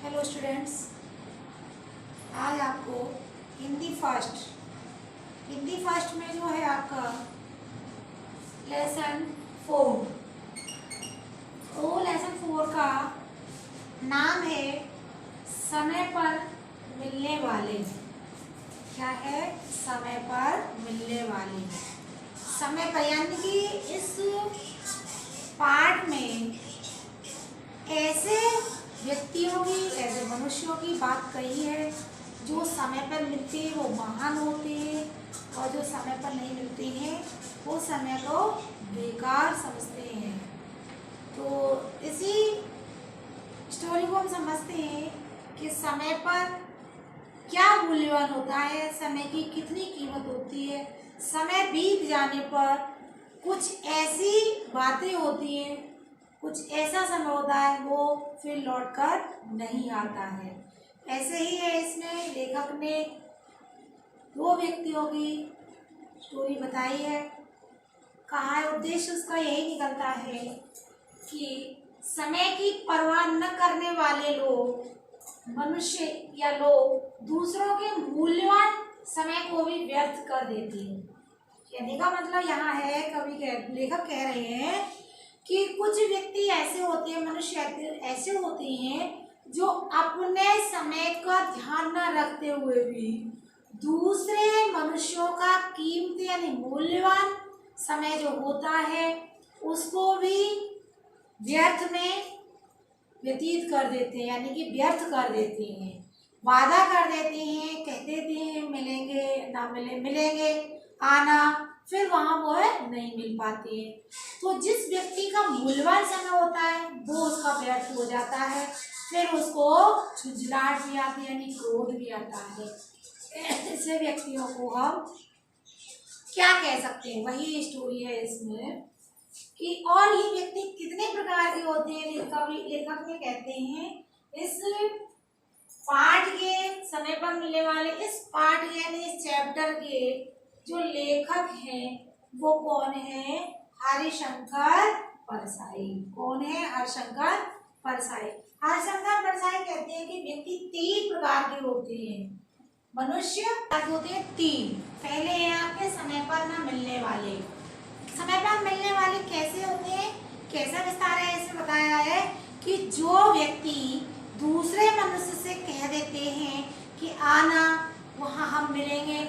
Hello students, आज आपको Hindi first में जो है आपका लेसन 4। तो लेसन 4 का नाम है समय पर मिलने वाले। क्या है? समय पर मिलने वाले। समय पर यानी कि इस पाठ में ऐसे व्यक्तियों की, ऐसे मनुष्यों की बात कही है जो समय पर मिलते हैं वो महान होते हैं, और जो समय पर नहीं मिलते हैं वो समय को बेकार समझते हैं। तो इसी स्टोरी को हम समझते हैं कि समय पर क्या मूल्यवान होता है, समय की कितनी कीमत होती है। समय बीत जाने पर कुछ ऐसी बातें होती हैं, कुछ ऐसा समय होता है वो फिर लौटकर नहीं आता है। ऐसे ही है, इसमें लेखक ने 2 व्यक्तियों की स्टोरी बताई है। कहा है, उद्देश्य उसका यही निकलता है कि समय की परवाह न करने वाले लोग, मनुष्य या लोग दूसरों के मूल्यवान समय को भी व्यर्थ कर देते हैं। कहने का मतलब यहाँ है, लेखक कह रहे हैं कि कुछ व्यक्ति ऐसे होते हैं, मनुष्य ऐसे होते हैं जो अपने समय का ध्यान न रखते हुए भी दूसरे मनुष्यों का कीमती यानी मूल्यवान समय जो होता है उसको भी व्यर्थ में व्यतीत कर देते हैं, यानी कि व्यर्थ कर देते हैं। वादा कर देते हैं, कह देते हैं मिलेंगे ना मिलेंगे आना, फिर वहाँ वो है नहीं मिल पाते हैं। तो जिस व्यक्ति का मूल्यवान समय होता है वो उसका व्यर्थ हो जाता है, फिर उसको झुंझलाहट भी आती है, यानी क्रोध भी आता है। ऐसे व्यक्तियों को हम क्या कह सकते हैं, वही स्टोरी है इसमें कि और ये व्यक्ति कितने प्रकार के होते हैं। लेखक में कहते हैं इस पाठ के समय पर मिलने वाले, इस पाठ यानी इस चैप्टर के जो लेखक हैं वो कौन है? हरिशंकर परसाई। कौन है? हरिशंकर परसाई। हरिशंकर परसाई कहते हैं कि व्यक्ति 3 प्रकार के होते हैं, मनुष्य होते हैं 3। पहले है आपके समय पर न मिलने वाले। समय पर मिलने वाले कैसे होते हैं, कैसा विस्तार है इसमें बताया है कि जो व्यक्ति दूसरे मनुष्य से कह देते हैं कि आना, वहाँ हम मिलेंगे,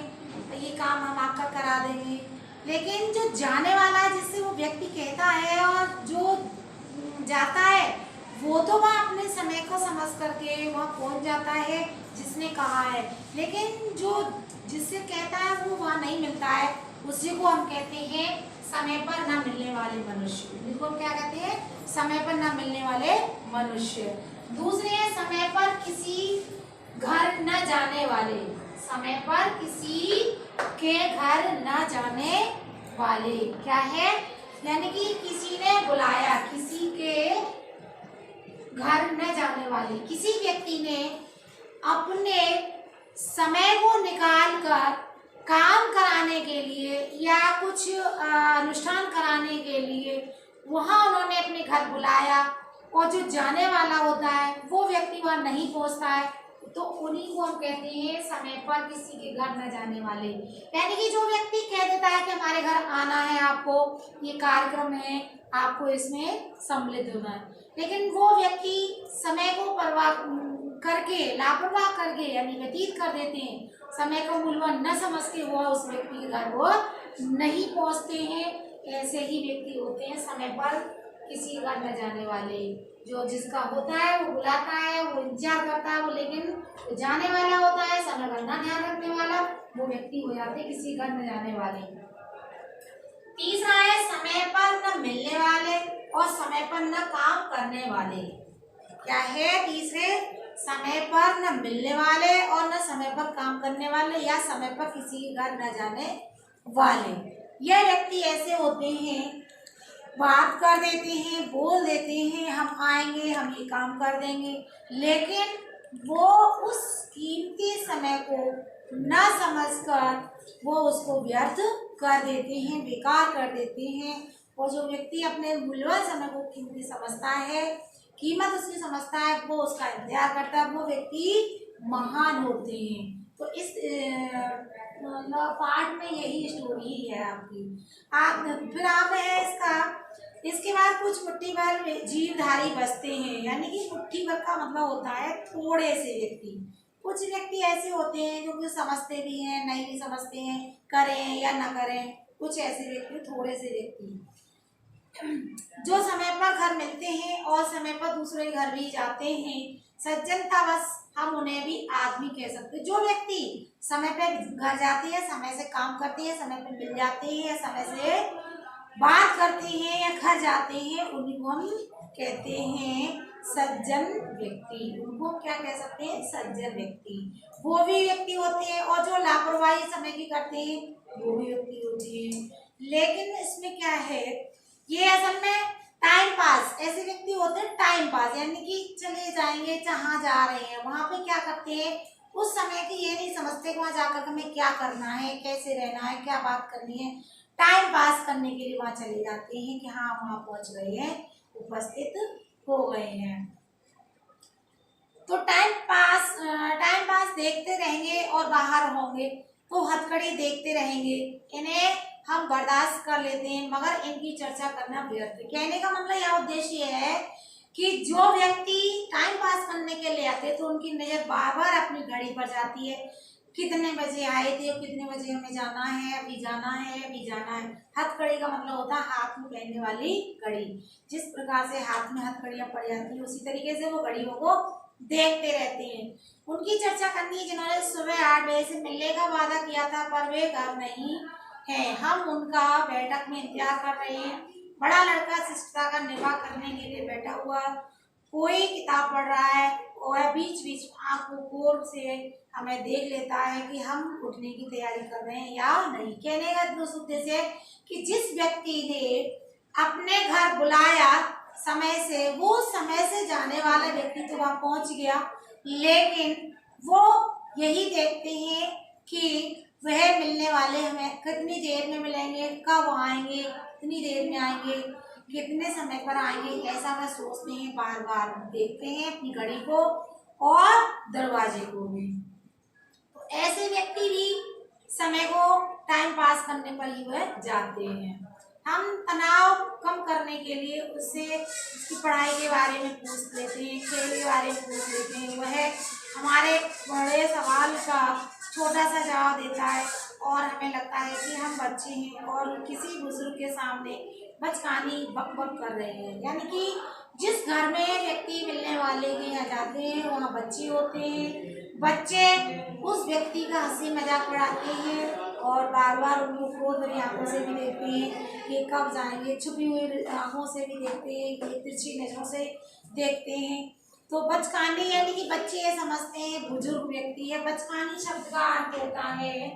ये काम हम आपका करा देंगे, लेकिन जो जाने वाला है जिससे वो व्यक्ति कहता है और जो जाता है वो तो वहाँ अपने समय को समझ करके वहाँ पहुँच जाता है जिसने कहा है, लेकिन जो जिससे कहता है वो वहाँ नहीं मिलता है, उसी को हम कहते हैं समय पर न मिलने वाले मनुष्य। इसको हम क्या कहते हैं? समय पर न मिलने वाले मनुष्य। दूसरे है समय पर किसी घर न जाने वाले। समय पर किसी के घर न जाने वाले क्या है? यानी कि किसी ने बुलाया, किसी के घर न जाने वाले। किसी व्यक्ति ने अपने समय को निकाल कर काम कराने के लिए या कुछ अनुष्ठान कराने के लिए वहाँ उन्होंने अपने घर बुलाया, और जो जाने वाला होता है वो व्यक्ति वहाँ नहीं पहुँचता है, तो उन्हीं को हम कहते हैं समय पर किसी के घर न जाने वाले। यानी कि जो व्यक्ति कह देता है कि हमारे घर आना है, आपको ये कार्यक्रम है, आपको इसमें सम्मिलित होना है, लेकिन वो व्यक्ति समय को परवाह करके, लापरवाह करके यानी व्यतीत कर देते हैं, समय का मूल्यवान न समझ के वो उस व्यक्ति के घर वो नहीं पहुंचते हैं। ऐसे ही व्यक्ति होते हैं समय पर किसी घर न जाने वाले। जो जिसका होता है वो बुलाता है, वो इंतजार करता है, वो लेकिन जाने वाला होता है, समय का न ध्यान रखने वाला, वो व्यक्ति हो जाते हैं किसी घर न जाने वाले। तीसरा है समय पर न मिलने वाले और समय पर न काम करने वाले। क्या है? तीसरे समय पर न मिलने वाले और न समय पर काम करने वाले, या समय पर किसी के घर न जाने वाले। यह व्यक्ति ऐसे होते हैं, बात कर देते हैं, बोल देते हैं हम आएंगे, हम ये काम कर देंगे, लेकिन वो उस कीमती समय को न समझकर वो उसको व्यर्थ कर देते हैं, बेकार कर देते हैं। और जो व्यक्ति अपने मूल्यवान समय को कीमती समझता है कीमत उसकी समझता है, वो उसका इंतजार करता है, वो व्यक्ति महान होते हैं। तो इस पार्ट में यही स्टोरी है आपकी। आप फिर आप है इसका, इसके बाद कुछ मुट्ठी भर जीवधारी बचते हैं, यानी कि मुट्ठी भर का मतलब होता है थोड़े से व्यक्ति। कुछ व्यक्ति ऐसे होते हैं जो कि समझते भी हैं, नहीं भी समझते हैं, करें या ना करें। कुछ ऐसे व्यक्ति, थोड़े से व्यक्ति जो समय पर घर मिलते हैं और समय पर दूसरे घर भी जाते हैं। सज्जनतावश हम उन्हें भी आदमी कह सकते हैं। जो व्यक्ति समय पे घर जाते हैं, समय से काम करते हैं, समय पे मिल जाते हैं, समय से बात करते हैं या घर जाते हैं, उन्हीं को हम कहते हैं सज्जन व्यक्ति। उनको क्या कह सकते हैं? सज्जन व्यक्ति। वो भी व्यक्ति होते हैं, और जो लापरवाही समय की करते हैं वो भी व्यक्ति होते हैं। लेकिन इसमें क्या है, ये असल में टाइम पास, ऐसे व्यक्ति होते हैं टाइम पास, यानी कि चले जाएंगे, जहाँ जा रहे हैं वहां पे क्या करते हैं, उस समय की ये नहीं समझते कि वहां जाकर हमें क्या करना है, कैसे रहना है, क्या बात करनी है। टाइम पास करने के लिए वहां चले जाते हैं कि हाँ वहां पहुंच गए हैं, उपस्थित हो गए हैं। तो टाइम पास देखते रहेंगे और बाहर होंगे तो हथकड़ी देखते रहेंगे। इन्हें हम बर्दाश्त कर लेते हैं, मगर इनकी चर्चा करना व्यर्थ। कहने का मतलब यह उद्देश्य है कि जो व्यक्ति टाइम पास करने के लिए आते हैं तो उनकी नजर बार बार अपनी घड़ी पर जाती है, कितने बजे आए थे और कितने बजे हमें जाना है, अभी जाना है, अभी जाना है। हथकड़ी का मतलब होता है हाथ में पहनने वाली घड़ी। जिस प्रकार से हाथ में हथकड़ियां पड़ जाती है, उसी तरीके से वो घड़ियों को देखते रहते हैं। उनकी चर्चा करनी है जिन्होंने सुबह 8 बजे से मिलने का वादा किया था पर वे घर नहीं है। हम उनका बैठक में इंतजार कर रहे हैं। बड़ा लड़का शिष्टता का निर्वाह करने के लिए बैठा हुआ, कोई किताब पढ़ रहा है और बीच बीच आँख को गौर से हमें देख लेता है कि हम उठने की तैयारी कर रहे हैं या नहीं। कहने का उद्देश्य है कि जिस व्यक्ति ने अपने घर बुलाया समय से, वो समय से जाने वाला व्यक्ति तो वहां पहुंच गया, लेकिन वो यही देखते हैं कि वह मिलने वाले हमें कितनी देर में मिलेंगे, कब आएंगे, कितनी देर में आएंगे, कितने समय पर आएंगे, ऐसा वह सोचते हैं। बार बार देखते हैं अपनी घड़ी को और दरवाजे को भी। तो ऐसे व्यक्ति भी समय को टाइम पास करने पर ही वह जाते हैं। हम तनाव कम करने के लिए उससे उसकी पढ़ाई के बारे में पूछ लेते हैं, खेल के बारे में पूछ लेते हैं। वह हमारे बड़े सवाल का छोटा सा जवाब देता है और हमें लगता है कि हम बच्चे हैं और किसी बुजुर्ग के सामने बचकानी बक बक कर रहे हैं। यानी कि जिस घर में व्यक्ति मिलने वाले के यहाँ जाते हैं वहाँ बच्चे होते हैं। बच्चे उस व्यक्ति का हंसी मजाक उड़ाते हैं और बार बार उनको क्रोध भरी आंखों से भी देखते हैं कि कब जाएंगे, छुपी हुई आंखों से भी देखते हैं, कि तिरछी नजरों से देखते हैं। तो बचकानी यानी कि बच्चे ये समझते हैं बुजुर्ग व्यक्ति है। बचकानी शब्द का अर्थ होता है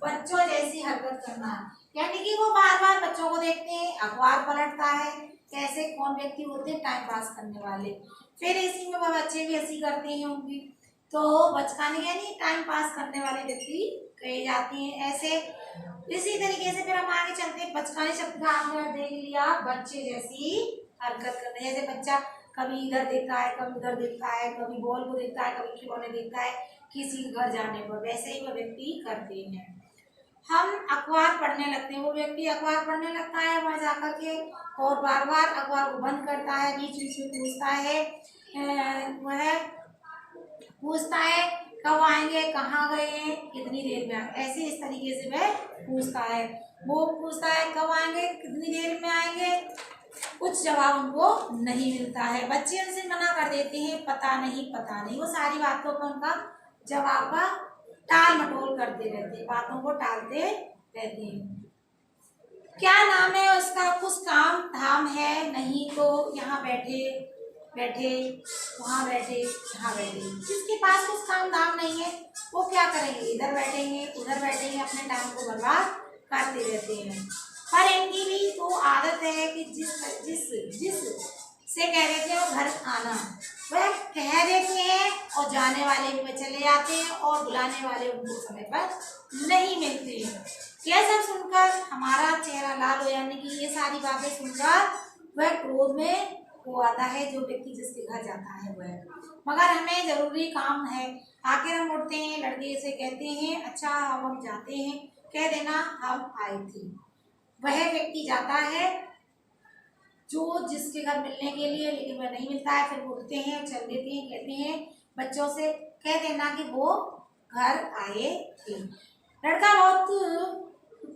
बच्चों जैसी हरकत करना, यानी कि वो बार बार बच्चों को देखते हैं, अखबार पलटता है। कैसे कौन व्यक्ति होते हैं? टाइम पास करने वाले। फिर इसी में वह बच्चे भी हंसी करते हैं उनकी। तो बचकानी यानी टाइम पास करने वाले व्यक्ति कहे जाते हैं। ऐसे इसी तरीके से फिर हम आगे चलते हैं। बचकानी शब्द का आपने देख लिया, बच्चे जैसी हरकत करने। जैसे बच्चा कभी इधर देखता है, कभी उधर देखता है, कभी बॉल को देखता है, कभी खिलौने देखता है किसी के घर जाने पर, वैसे ही वह व्यक्ति करते हैं। हम अखबार पढ़ने लगते हैं, वो व्यक्ति अखबार पढ़ने लगता है वहां जाकर के और बार बार अखबार को बंद करता है, बीच बीच में पूछता है, वह पूछता है कब आएंगे, कहाँ गए हैं, कितनी देर में आएंगे। ऐसे इस तरीके से वह पूछता है। वो पूछता है कब आएंगे, कितनी देर में आएंगे, कुछ जवाब उनको नहीं मिलता है। बच्चे उनसे मना कर देते हैं, पता नहीं पता नहीं। वो सारी बातों पर उनका जवाब का टाल मटोल करते रहते हैं, बातों को टालते रहते हैं। क्या नाम है उसका, कुछ काम धाम है नहीं तो यहाँ बैठे बैठे, वहाँ बैठे, यहाँ बैठे। जिसके पास कुछ काम धाम नहीं है वो क्या करेंगे, इधर बैठेंगे उधर बैठेंगे, अपने टाइम को बर्बाद करते रहते हैं। पर इनकी भी तो आदत है कि जिस जिस जिस से कह रहे थे वो घर आना, वह कह देते हैं और जाने वाले भी चले जाते हैं और बुलाने वाले उनको समय पर नहीं मिलते हैं। यह सब सुनकर हमारा चेहरा लाल हो, यानी कि ये सारी बातें सुनकर वह क्रोध में वो आता है, जो व्यक्ति जिसके घर जाता है वह। मगर हमें जरूरी काम है, आखिर हम उठते हैं, लड़के से कहते हैं अच्छा अब हम जाते हैं, कह देना हम आए थे। वह व्यक्ति जाता है जो जिसके घर मिलने के लिए, लेकिन वह नहीं मिलता है, फिर वो उठते हैं, चल देते हैं, कहते हैं बच्चों से कह देना कि वो घर आए थे। लड़का बहुत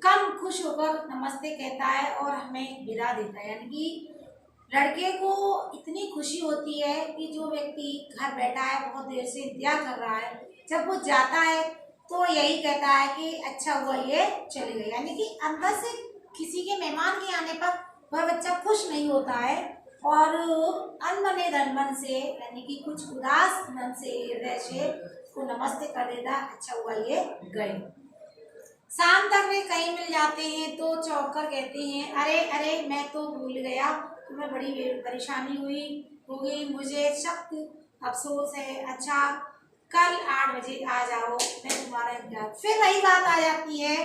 कम खुश होकर नमस्ते कहता है और हमें विदा देता है। यानी कि लड़के को इतनी खुशी होती है कि जो व्यक्ति घर बैठा है, बहुत देर से इंतजार कर रहा है, जब वो जाता है तो यही कहता है कि अच्छा हुआ ये चले गए। यानी कि अंदर से किसी के मेहमान के आने पर वह बच्चा खुश नहीं होता है और अनबने धनमन से, यानी कि कुछ उदास मन से, हृदय से उसको नमस्ते कर देता, अच्छा हुआ ये गए। शाम तक वे कहीं मिल जाते हैं तो चौंक कर कहते हैं अरे अरे मैं तो भूल गया, तुम्हें बड़ी परेशानी होगी, मुझे सख्त अफसोस है, अच्छा कल 8 बजे आ जाओ, मैं तुम्हारा इंतजार। फिर वही बात आ जाती है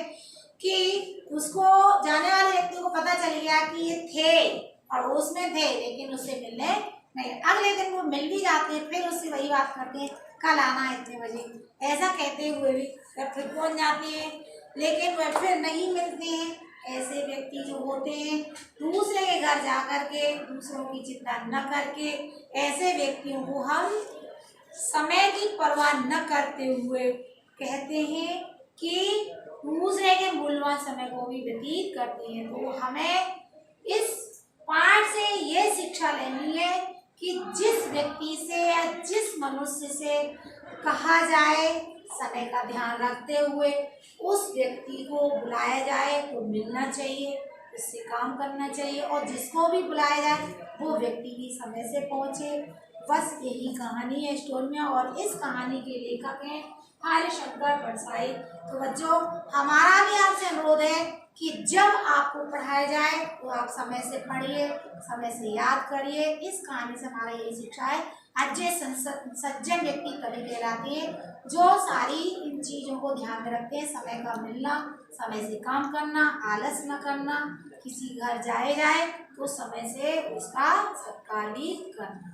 कि उसको जाने वाले व्यक्ति को पता चल गया कि ये थे, पड़ोस में थे, लेकिन उससे मिलने नहीं। अगले दिन वो मिल भी जाते हैं, फिर उससे वही बात करते हैं कल आना है इतने बजे, ऐसा कहते हुए भी वह फिर पहुंच जाते हैं, लेकिन वह फिर नहीं मिलते हैं। ऐसे व्यक्ति जो होते हैं दूसरे के घर जा कर के दूसरों की चिंता न करके, ऐसे व्यक्तियों को हम समय की परवाह न करते हुए कहते हैं कि दूसरे के मूल्यवान समय को भी व्यतीत करते हैं। तो हमें इस पाठ से ये शिक्षा लेनी है कि जिस व्यक्ति से या जिस मनुष्य से कहा जाए समय का ध्यान रखते हुए उस व्यक्ति को बुलाया जाए तो मिलना चाहिए, उससे काम करना चाहिए, और जिसको भी बुलाया जाए वो व्यक्ति भी समय से पहुँचे। बस यही कहानी है स्टोरी में, और इस कहानी के लेखक हैं हरिशंकर परसाई। तो बच्चों हमारा भी आपसे अनुरोध है कि जब आपको पढ़ाया जाए तो आप समय से पढ़िए, समय से याद करिए। इस कहानी से हमारा यही शिक्षा है, अच्छे सज्जन व्यक्ति तभी कहलाते हैं जो सारी इन चीज़ों को ध्यान में रखते हैं, समय का मिलना, समय से काम करना, आलस न करना, किसी घर जाए तो समय से उसका सत्कार भी करना।